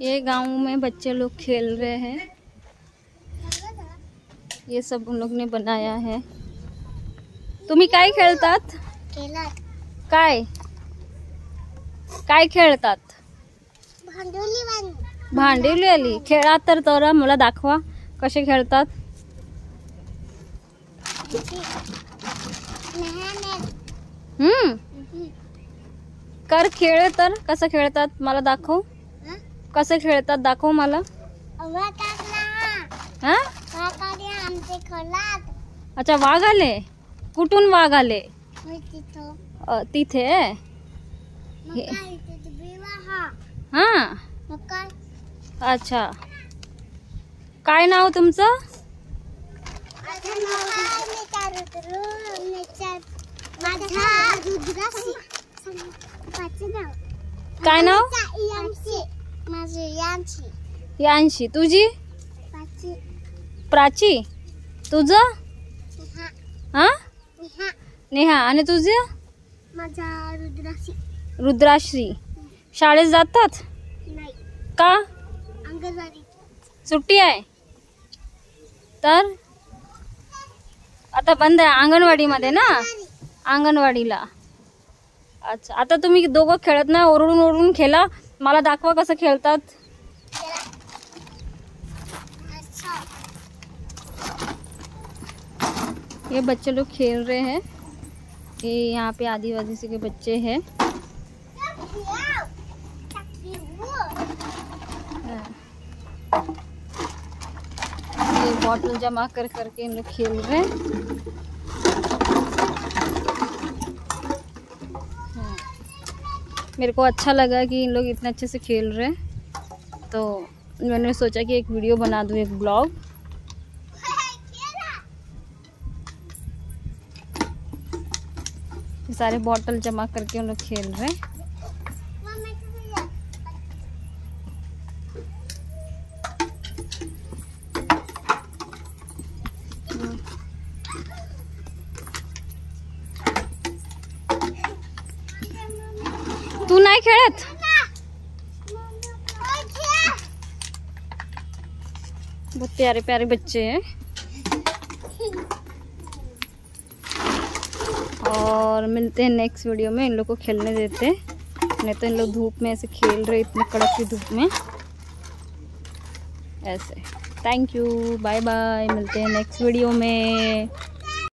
ये गांव में बच्चे लोग खेल रहे हैं। ये सब उन लोग ने बनाया है। तुम्ही काय खेळतात? काय काय खेळतात? भांडुली खेळा तर तोरा मला दाखवा कसे खेळतात। कर खेळ तर कसं खेळतात मला दाखव। कसं खेळतात दाखव मला। हा अच्छा वाघ आले। कुठून वाघ आले? तिथे हा अच्छा काय नाव तुमचं? काय नाव? यांशी। तुझी? प्राची। तुझं? हा नेहा। आणि तुझं? रुद्राश्री। शाळेत जातात का? सुट्टी आहे तर आता बंद आहे अंगणवाडी मध्ये ना। अंगणवाडीला अच्छा। आता तुम्ही दोघं खेळत ना ओरडून ओरडून खेळा। मला दाखवा कसं खेळतात। ये बच्चे लोग खेल रहे हैं। ये यहाँ पे आदिवासी के बच्चे हैं। ये बॉटल जमा कर करके इन लोग खेल रहे हैं। मेरे को अच्छा लगा कि इन लोग इतने अच्छे से खेल रहे हैं, तो मैंने सोचा कि एक वीडियो बना दूँ, एक ब्लॉग। सारे बॉटल जमा करके उन लोग खेल रहे हैं। तू नहीं खेलत? बहुत प्यारे प्यारे बच्चे हैं और मिलते हैं नेक्स्ट वीडियो में। इन लोग को खेलने देते हैं, नहीं तो इन लोग धूप में ऐसे खेल रहे इतने कड़क की धूप में ऐसे। थैंक यू, बाय बाय, मिलते हैं नेक्स्ट वीडियो में।